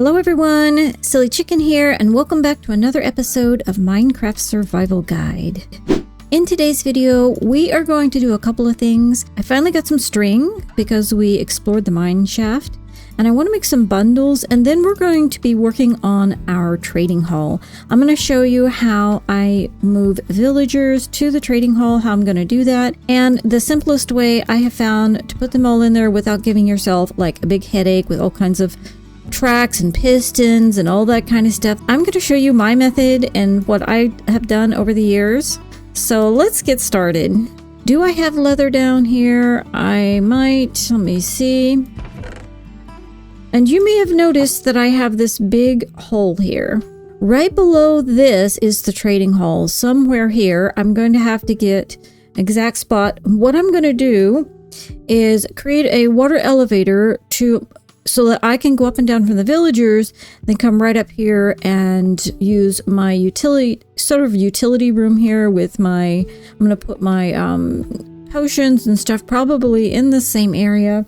Hello everyone, Silly Chicken here, and welcome back to another episode of Minecraft Survival Guide. In today's video, we are going to do a couple of things. I finally got some string because we explored the mine shaft, and I want to make some bundles, and then we're going to be working on our trading hall. I'm going to show you how I move villagers to the trading hall, how I'm going to do that, and the simplest way I have found to put them all in there without giving yourself like a big headache with all kinds of tracks and pistons and all that kind of stuff. I'm going to show you my method and what I have done over the years. So let's get started. Do I have leather down here? I might. Let me see. And you may have noticed that I have this big hole here. Right below this is the trading hall. Somewhere here, I'm going to have to get exact spot. What I'm going to do is create a water elevator so that I can go up and down from the villagers, then come right up here and use my utility room here with I'm going to put my potions and stuff probably in the same area.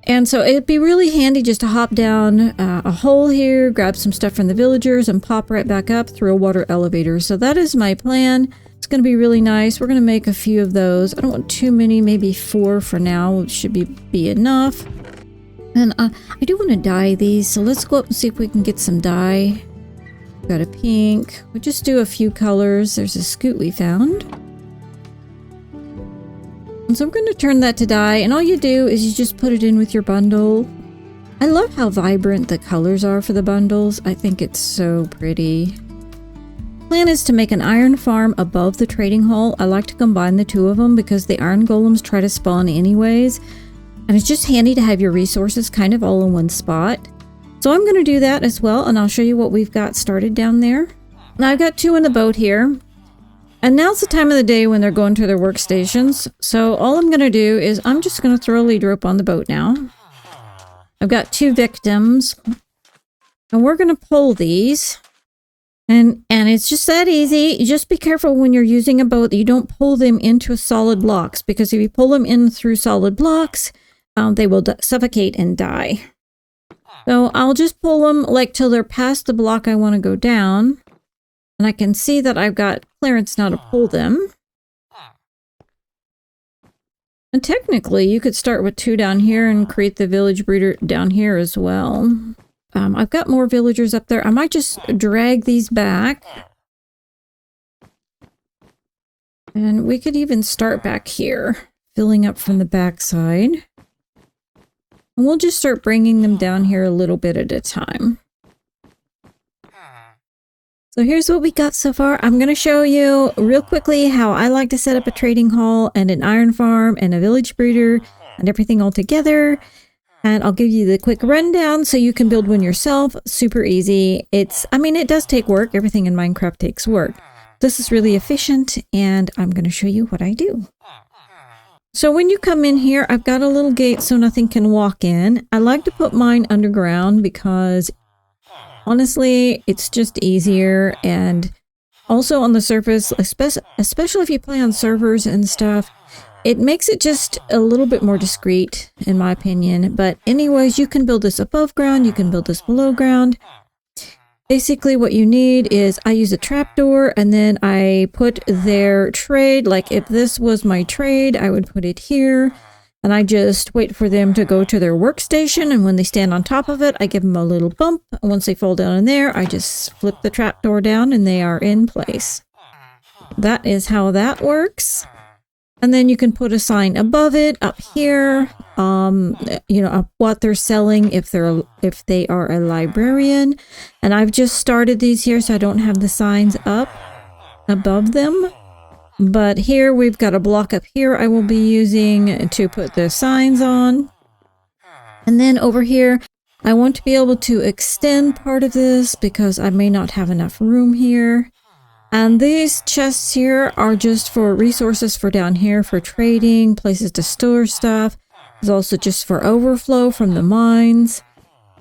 And so it'd be really handy just to hop down a hole here, grab some stuff from the villagers, and pop right back up through a water elevator. So that is my plan. It's going to be really nice. We're going to make a few of those. I don't want too many, maybe 4 for now. It should be enough. And I do want to dye these, so let's go up and see if we can get some dye. Got a pink. We'll just do a few colors. There's a scoot we found. And so I'm going to turn that to dye, and all you do is you just put it in with your bundle. I love how vibrant the colors are for the bundles. I think it's so pretty. Plan is to make an iron farm above the trading hall. I like to combine the two of them because the iron golems try to spawn anyways. And it's just handy to have your resources kind of all in one spot. So I'm going to do that as well, and I'll show you what we've got started down there. Now I've got 2 in the boat here. And now's the time of the day when they're going to their workstations. So all I'm going to do is I'm just going to throw a lead rope on the boat now. I've got 2 victims. And we're going to pull these. And it's just that easy. Just be careful when you're using a boat that you don't pull them into solid blocks. Because if you pull them in through solid blocks, they will suffocate and die. So I'll just pull them like till they're past the block I want to go down. And I can see that I've got clearance now to pull them. And technically you could start with 2 down here and create the village breeder down here as well. I've got more villagers up there. I might just drag these back. And we could even start back here, filling up from the back side. And we'll just start bringing them down here a little bit at a time. So here's what we got so far. I'm going to show you real quickly how I like to set up a trading hall and an iron farm and a village breeder and everything all together. And I'll give you the quick rundown so you can build one yourself. Super easy. It does take work. Everything in Minecraft takes work. This is really efficient, and I'm going to show you what I do. So when you come in here, I've got a little gate so nothing can walk in. I like to put mine underground because honestly, it's just easier. And also on the surface, especially if you play on servers and stuff, it makes it just a little bit more discreet, in my opinion. But anyways, you can build this above ground, you can build this below ground. Basically what you need is I use a trapdoor, and then I put their trade. Like if this was my trade, I would put it here. And I just wait for them to go to their workstation, and when they stand on top of it, I give them a little bump. And once they fall down in there, I just flip the trapdoor down and they are in place. That is how that works. And then you can put a sign above it up here, what they're selling if they are a librarian. And I've just started these here, so I don't have the signs up above them. But here we've got a block up here I will be using to put the signs on. And then over here, I want to be able to extend part of this because I may not have enough room here. And these chests here are just for resources for down here for trading, places to store stuff. It's also just for overflow from the mines.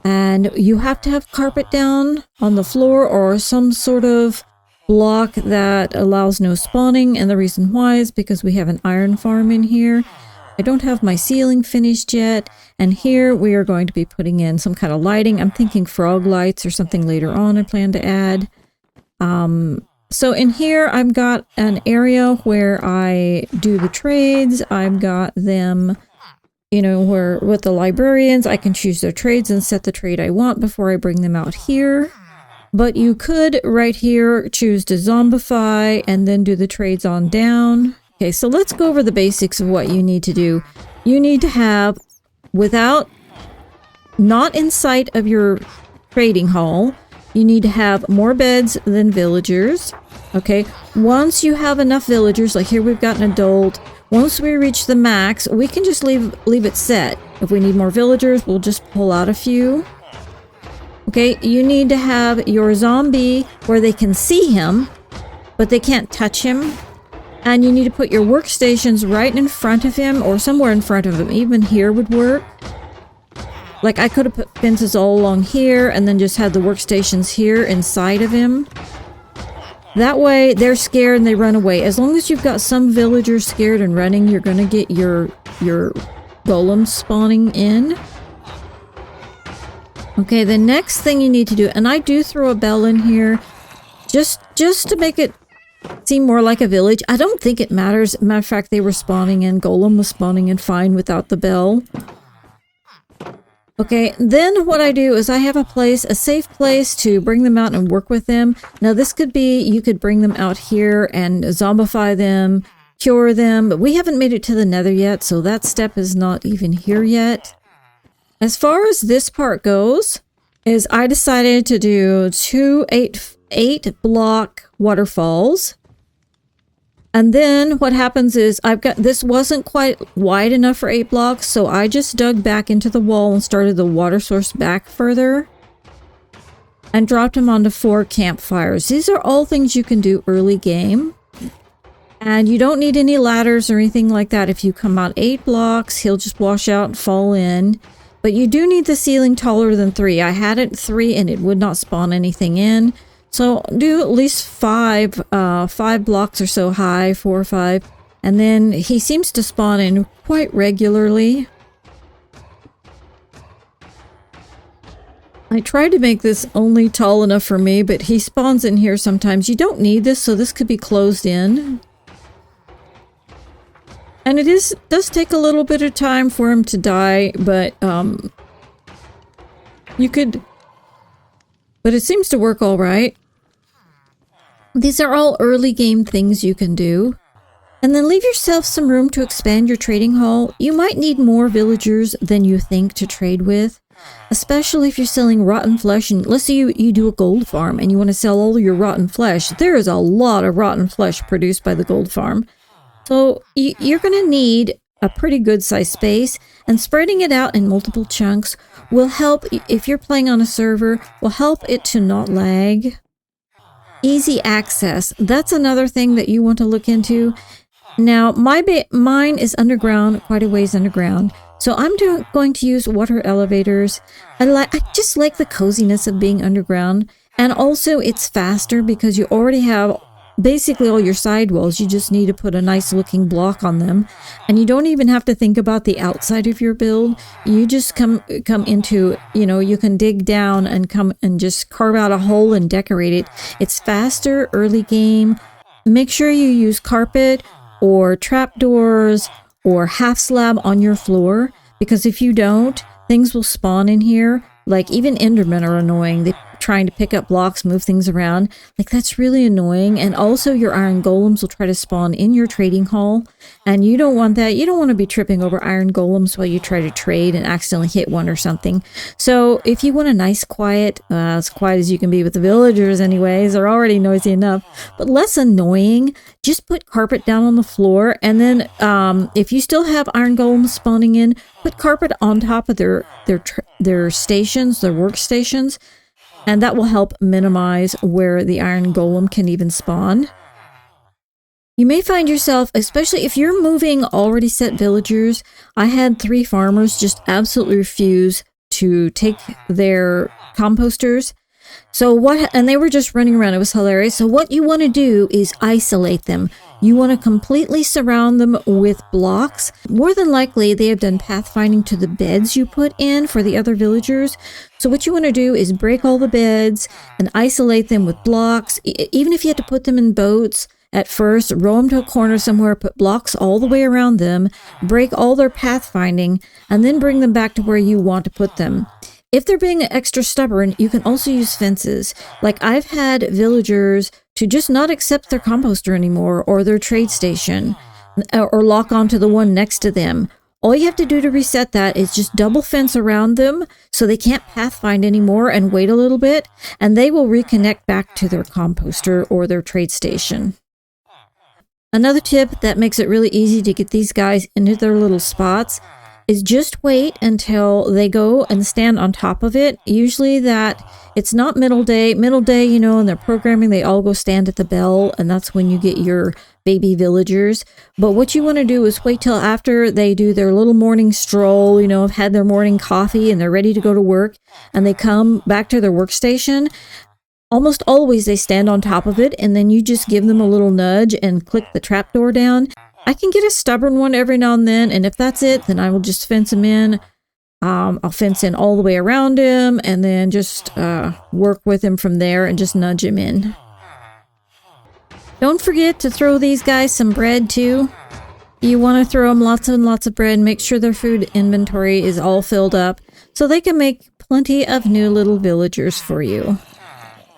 And you have to have carpet down on the floor or some sort of block that allows no spawning. And the reason why is because we have an iron farm in here. I don't have my ceiling finished yet. And here we are going to be putting in some kind of lighting. I'm thinking frog lights or something later on I plan to add. So in here, I've got an area where I do the trades. I've got them, you know, where with the librarians, I can choose their trades and set the trade I want before I bring them out here. But you could right here choose to zombify and then do the trades on down. Okay, so let's go over the basics of what you need to do. You need to have, not in sight of your trading hall, you need to have more beds than villagers. Okay, once you have enough villagers, like here we've got an adult, once we reach the max, we can just leave it set. If we need more villagers, we'll just pull out a few. Okay, you need to have your zombie where they can see him, but they can't touch him. And you need to put your workstations right in front of him or somewhere in front of him. Even here would work. Like I could have put fences all along here and then just had the workstations here inside of him. That way they're scared and they run away. As long as you've got some villagers scared and running, you're going to get your golems spawning in. Okay, the next thing you need to do, and I do throw a bell in here just to make it seem more like a village. I don't think it matters. Matter of fact, they were spawning in. Golem was spawning in fine without the bell. Okay, then what I do is I have a safe place to bring them out and work with them. Now this could be, you could bring them out here and zombify them, cure them, but we haven't made it to the nether yet, so that step is not even here yet. As far as this part goes, is I decided to do 2 8 block waterfalls. And then what happens is this wasn't quite wide enough for 8 blocks, so I just dug back into the wall and started the water source back further and dropped them onto 4 campfires. These are all things you can do early game. And you don't need any ladders or anything like that. If you come out 8 blocks, he'll just wash out and fall in. But you do need the ceiling taller than 3. I had it 3 and it would not spawn anything in. So do at least 5 blocks or so high, 4 or 5. And then he seems to spawn in quite regularly. I tried to make this only tall enough for me, but he spawns in here sometimes. You don't need this, so this could be closed in. And it does take a little bit of time for him to die, but but it seems to work all right. These are all early game things you can do. And then leave yourself some room to expand your trading hall. You might need more villagers than you think to trade with, especially if you're selling rotten flesh. And let's say you do a gold farm and you want to sell all your rotten flesh. There is a lot of rotten flesh produced by the gold farm. So you're going to need a pretty good size space, and spreading it out in multiple chunks will help, if you're playing on a server, will help it to not lag. Easy access. That's another thing that you want to look into. Now, mine is underground, quite a ways underground. So I'm going to use water elevators. I just like the coziness of being underground. And also it's faster because you already have basically all your sidewalls. You just need to put a nice looking block on them. And you don't even have to think about the outside of your build. You just come into, you can dig down and come and just carve out a hole and decorate it. It's faster, early game. Make sure you use carpet or trapdoors or half slab on your floor, because if you don't, things will spawn in here. Like even Endermen are annoying. They're trying to pick up blocks, move things around. Like that's really annoying. And also your iron golems will try to spawn in your trading hall. And you don't want that. You don't want to be tripping over iron golems while you try to trade and accidentally hit one or something. So if you want a nice quiet, as quiet as you can be with the villagers anyways, they're already noisy enough, but less annoying, just put carpet down on the floor. And then if you still have iron golems spawning in, put carpet on top of their stations, their workstations, and that will help minimize where the iron golem can even spawn. You may find yourself, especially if you're moving already set villagers. I had 3 farmers just absolutely refuse to take their composters. And they were just running around. It was hilarious. So what you want to do is isolate them. you want to completely surround them with blocks. More than likely, they have done pathfinding to the beds you put in for the other villagers. So what you want to do is break all the beds and isolate them with blocks. Even if you had to put them in boats at first, row them to a corner somewhere, put blocks all the way around them, break all their pathfinding, and then bring them back to where you want to put them. If they're being extra stubborn, you can also use fences. Like I've had villagers to just not accept their composter anymore or their trade station or lock onto the one next to them. All you have to do to reset that is just double fence around them so they can't pathfind anymore and wait a little bit, and they will reconnect back to their composter or their trade station. Another tip that makes it really easy to get these guys into their little spots is just wait until they go and stand on top of it. Usually that it's not middle day, you know, in their programming, they all go stand at the bell, and that's when you get your baby villagers. But what you want to do is wait till after they do their little morning stroll, you know, have had their morning coffee and they're ready to go to work, and they come back to their workstation. Almost always they stand on top of it, and then you just give them a little nudge and click the trapdoor down. I can get a stubborn one every now and then, and if that's it, then I will just fence him in. I'll fence in all the way around him, and then just work with him from there and just nudge him in. Don't forget to throw these guys some bread too. You want to throw them lots and lots of bread. Make sure their food inventory is all filled up so they can make plenty of new little villagers for you.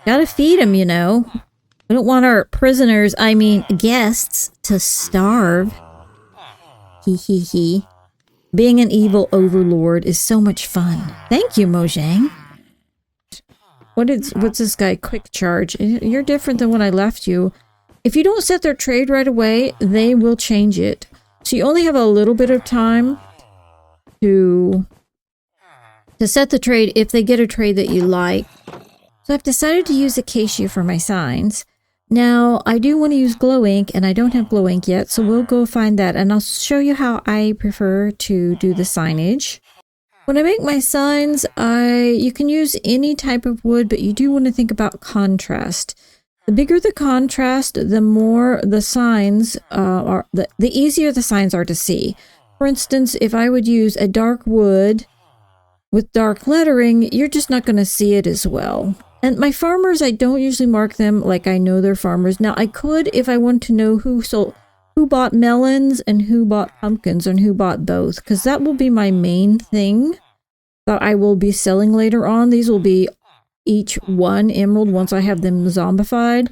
Gotta feed them, you know. We don't want our prisoners, guests, to starve. Hee hee hee. Being an evil overlord is so much fun. Thank you, Mojang. What's this guy? Quick charge. You're different than when I left you. If you don't set their trade right away, they will change it. So you only have a little bit of time to set the trade if they get a trade that you like. So I've decided to use Acacia for my signs. Now, I do want to use glow ink, and I don't have glow ink yet, so we'll go find that, and I'll show you how I prefer to do the signage. When I make my signs, you can use any type of wood, but you do want to think about contrast. The bigger the contrast, the more the signs the easier the signs are to see. For instance, if I would use a dark wood with dark lettering, you're just not going to see it as well. And my farmers, I don't usually mark them like I know they're farmers. Now, I could if I want to know who bought melons and who bought pumpkins and who bought both, because that will be my main thing that I will be selling later on. These will be each one emerald once I have them zombified.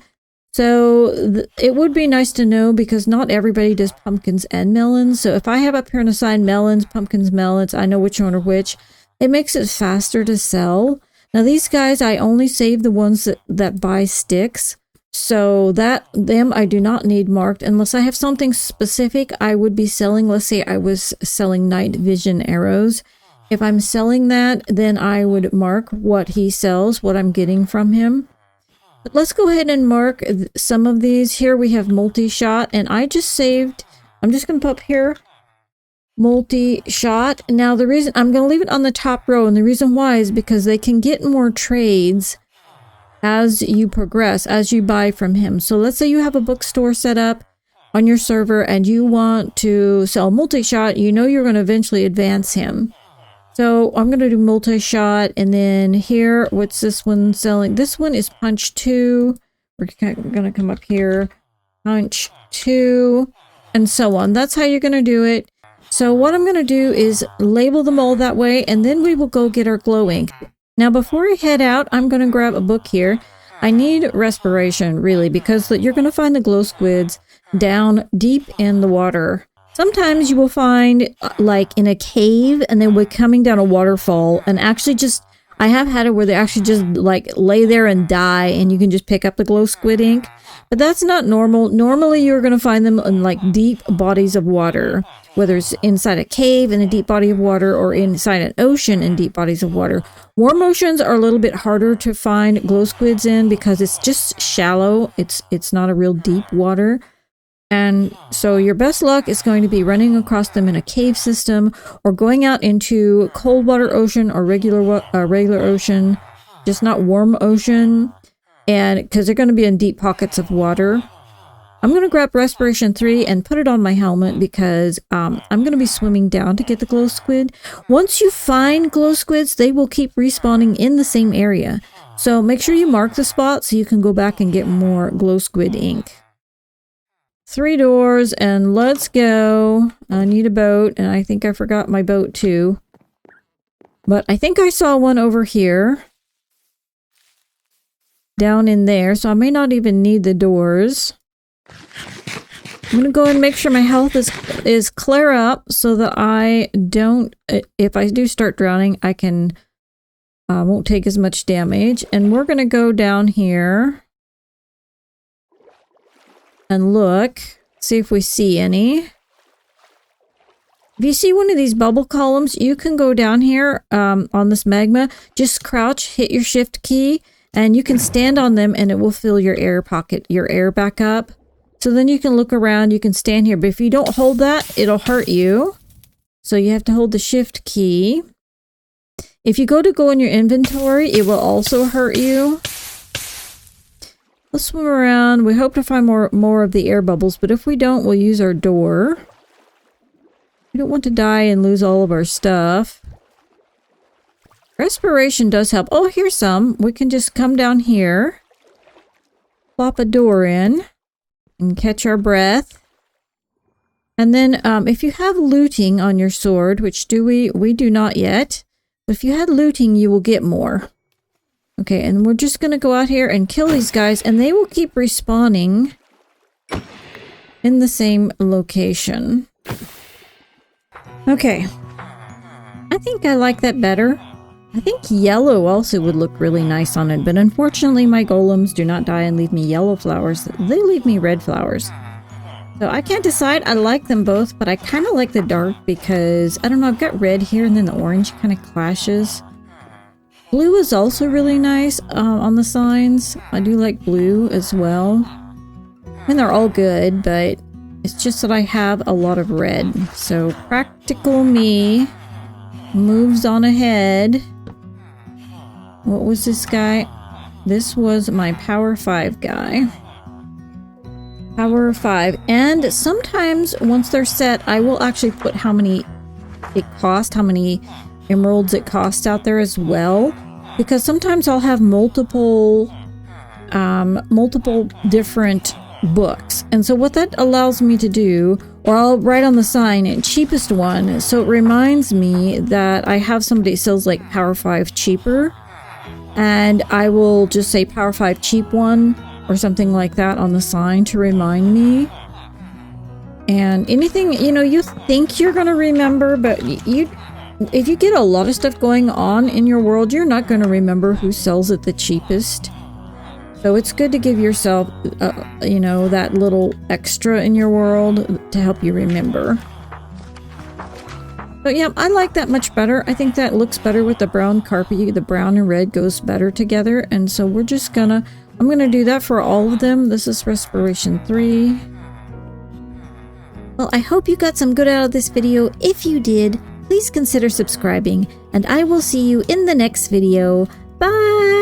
So it would be nice to know, because not everybody does pumpkins and melons. So if I have up here on a sign melons, pumpkins, melons, I know which one are which. It makes it faster to sell. Now these guys, I only save the ones that buy sticks, so them I do not need marked unless I have something specific I would be selling. Let's say I was selling night vision arrows. If I'm selling that, then I would mark what he sells, what I'm getting from him. But let's go ahead and mark some of these. Here we have multi-shot, and I just saved, I'm just going to put up here, multi-shot. Now the reason I'm going to leave it on the top row, and the reason why is because they can get more trades as you progress, as you buy from him. So let's say you have a bookstore set up on your server and you want to sell multi-shot. You know you're going to eventually advance him. So I'm going to do multi-shot, and then here, what's this one selling? This one is punch 2. We're going to come up here, punch 2, and so on. That's how you're going to do it. So what I'm going to do is label them all that way, and then we will go get our glow ink. Now before I head out, I'm going to grab a book here. I need respiration, really, because you're going to find the glow squids down deep in the water. Sometimes you will find like in a cave, and then we're coming down a waterfall, and actually just, I have had it where they actually just like lay there and die, and you can just pick up the glow squid ink. But that's not normal. Normally you're going to find them in like deep bodies of water, whether it's inside a cave in a deep body of water or inside an ocean in deep bodies of water. Warm oceans are a little bit harder to find glow squids in because it's just shallow. It's not a real deep water. And so your best luck is going to be running across them in a cave system, or going out into cold water ocean or regular ocean, just not warm ocean, and because they're going to be in deep pockets of water. I'm going to grab Respiration 3 and put it on my helmet because I'm going to be swimming down to get the glow squid. Once you find glow squids, they will keep respawning in the same area. So make sure you mark the spot so you can go back and get more glow squid ink. 3 doors and let's go. I need a boat and I think I forgot my boat too. But I think I saw one over here. Down in there, so I may not even need the doors. I'm gonna go and make sure my health is clear up so that I don't, if I do start drowning, I can, won't take as much damage. And we're gonna go down here and look, see if we see any. If you see one of these bubble columns, you can go down here on this magma, just crouch, hit your shift key, and you can stand on them and it will fill your air pocket, your air back up. So then you can look around, you can stand here, but if you don't hold that, it'll hurt you. So you have to hold the shift key. If you go in your inventory, it will also hurt you. Let's swim around. We hope to find more of the air bubbles, but if we don't, we'll use our door. We don't want to die and lose all of our stuff. Respiration does help. Oh, here's some. We can just come down here, plop a door in, and catch our breath. And then if you have looting on your sword, which we do not yet, but if you had looting, you will get more. Okay, and we're just going to go out here and kill these guys, and they will keep respawning in the same location. Okay. I think I like that better. I think yellow also would look really nice on it, but unfortunately my golems do not die and leave me yellow flowers. They leave me red flowers. So I can't decide. I like them both, but I kind of like the dark because, I don't know, I've got red here and then the orange kind of clashes. Blue is also really nice on the signs. I do like blue as well. I mean, they're all good, but it's just that I have a lot of red. So practical me moves on ahead. What was this guy? This was my Power 5 guy. Power 5. And sometimes once they're set, I will actually put how many it cost, how many emeralds it costs out there as well. Because sometimes I'll have multiple different books. And so what that allows me to do, or I'll write on the sign, cheapest one. So it reminds me that I have somebody that sells like Power 5 cheaper. And I will just say Power 5 cheap one or something like that on the sign to remind me. And anything, you know, you think you're going to remember, but if you get a lot of stuff going on in your world, you're not going to remember who sells it the cheapest. So it's good to give yourself, you know, that little extra in your world to help you remember. But yeah, I like that much better. I think that looks better with the brown carpet. The brown and red goes better together. And so we're just gonna, I'm gonna do that for all of them. This is Respiration 3. Well, I hope you got some good out of this video. If you did, please consider subscribing. And I will see you in the next video. Bye!